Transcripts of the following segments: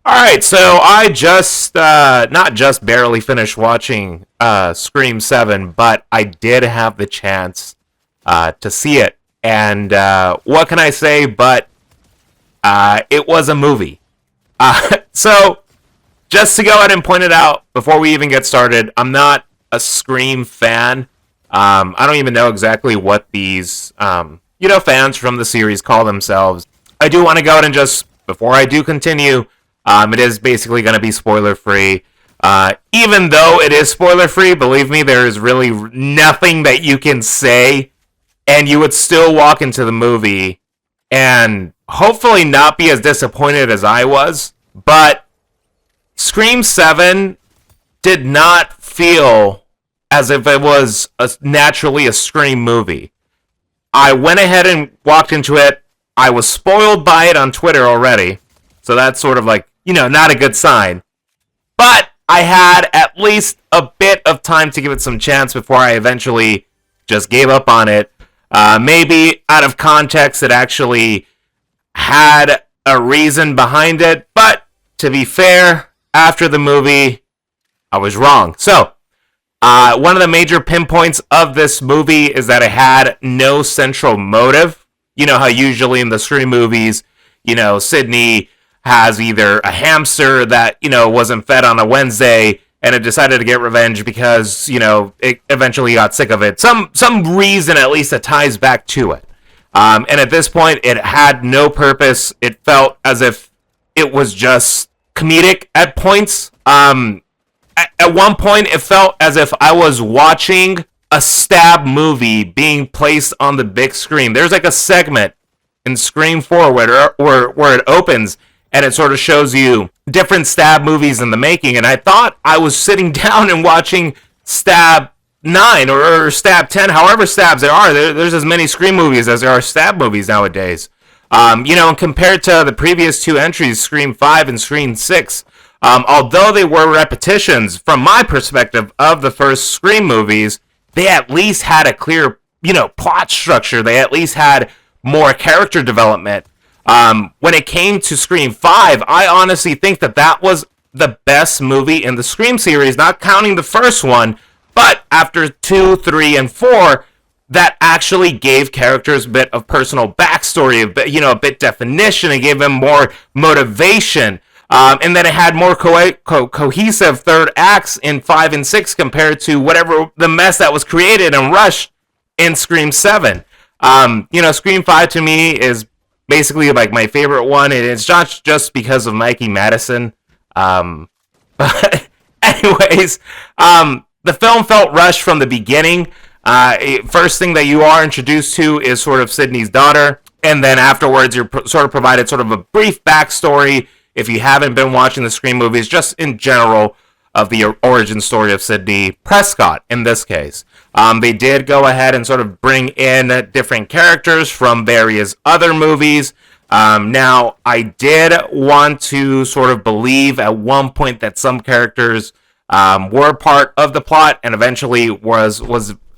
All right, so I just not just barely finished watching Scream 7, but I did have the chance to see it. And what can I say? But it was a movie. So just to go ahead and point it out before we even get started, I'm not a Scream fan. I don't even know exactly what these fans from the series call themselves. I do want to go ahead and just before I do continue, it is basically going to be spoiler free. Even though it is spoiler free, believe me, there is really nothing that you can say, and you would still walk into the movie and hopefully not be as disappointed as I was. But Scream 7 did not feel as if it was naturally a Scream movie. I went ahead and walked into it. I was spoiled by it on Twitter already. So that's sort of like, not a good sign. But I had at least a bit of time to give it some chance before I eventually just gave up on it. Maybe out of context, it actually had a reason behind it. But to be fair, after the movie, I was wrong. So, one of the major pinpoints of this movie is that it had no central motive. You know how usually in the Scream movies, Sydney has either a hamster that, wasn't fed on a Wednesday and it decided to get revenge because, it eventually got sick of it. Some reason at least that ties back to it. And at this point, it had no purpose. It felt as if it was just comedic at points. At one point, it felt as if I was watching a stab movie being placed on the big screen. There's like a segment in Scream 4 where it opens and it sort of shows you different stab movies in the making. And I thought I was sitting down and watching Stab 9 or Stab 10, however stabs there are. There's as many Scream movies as there are stab movies nowadays. And compared to the previous two entries, Scream 5 and Scream 6, although they were repetitions, from my perspective, of the first Scream movies, they at least had a clear, plot structure. They at least had more character development. When it came to Scream 5, I honestly think that was the best movie in the Scream series, not counting the first one, but after 2, 3, and 4, that actually gave characters a bit of personal backstory, a bit definition, and gave them more motivation. And then it had more cohesive third acts in 5 and 6 compared to whatever the mess that was created and rushed in Scream 7. Scream 5 to me is basically like my favorite one, and it's not just because of Mikey Madison. But anyways, the film felt rushed from the beginning. First thing that you are introduced to is sort of Sydney's daughter, and then afterwards you're sort of provided sort of a brief backstory, if you haven't been watching the Scream movies, just in general, of the origin story of Sidney Prescott, in this case. They did go ahead and sort of bring in different characters from various other movies. Now, I did want to sort of believe at one point that some characters were part of the plot, and eventually was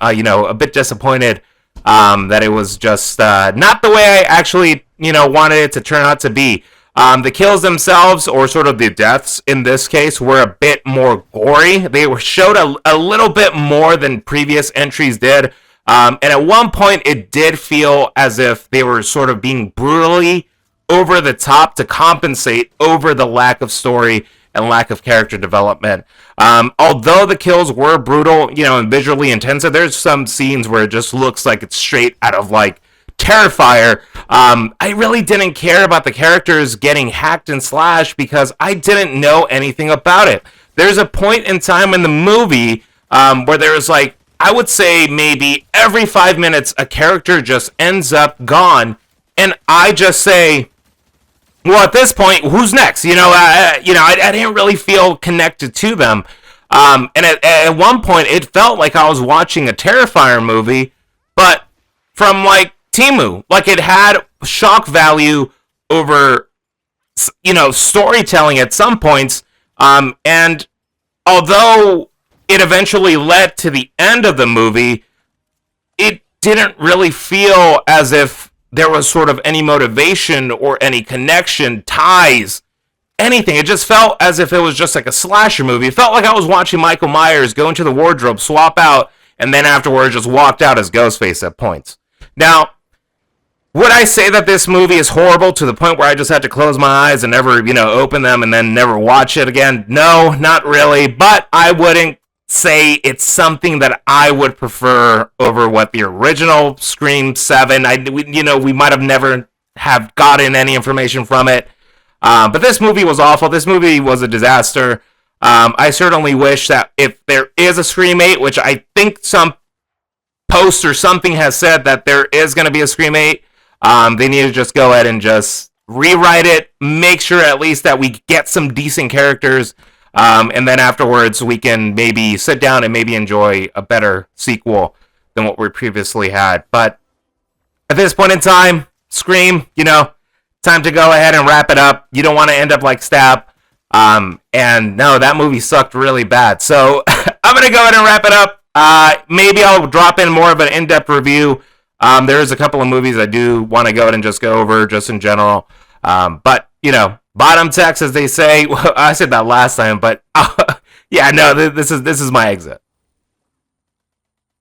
a bit disappointed that it was just not the way I actually, wanted it to turn out to be. The kills themselves, or sort of the deaths in this case, were a bit more gory. They were showed a little bit more than previous entries did. And at one point, it did feel as if they were sort of being brutally over the top to compensate over the lack of story and lack of character development. Although the kills were brutal, and visually intensive, there's some scenes where it just looks like it's straight out of, like, Terrifier. I really didn't care about the characters getting hacked and slashed because I didn't know anything about it. There's a point in time in the movie where there's like, I would say maybe every 5 minutes a character just ends up gone, and I just say, well, at this point, who's next? I didn't really feel connected to them. And at one point, it felt like I was watching a Terrifier movie, but from like Timu. Like, it had shock value over, storytelling at some points. And although it eventually led to the end of the movie, it didn't really feel as if there was sort of any motivation or any connection, ties anything. It just felt as if it was just like a slasher movie. It felt like I was watching Michael Myers go into the wardrobe, swap out, and then afterwards just walked out as Ghostface at points. Now, would I say that this movie is horrible to the point where I just had to close my eyes and never, open them and then never watch it again? No, not really. But I wouldn't say it's something that I would prefer over what the original Scream 7. We might have never have gotten any information from it. But this movie was awful. This movie was a disaster. I certainly wish that if there is a Scream 8, which I think some post or something has said that there is going to be a Scream 8, they need to just go ahead and just rewrite it, make sure at least that we get some decent characters, and then afterwards we can maybe sit down and maybe enjoy a better sequel than what we previously had. But at this point in time, Scream, time to go ahead and wrap it up. You don't want to end up like Stab. And no, that movie sucked really bad. So I'm going to go ahead and wrap it up. Maybe I'll drop in more of an in-depth review. There's a couple of movies I do want to go ahead and just go over just in general. But, bottom text, as they say. I said that last time, but yeah, no, this is my exit.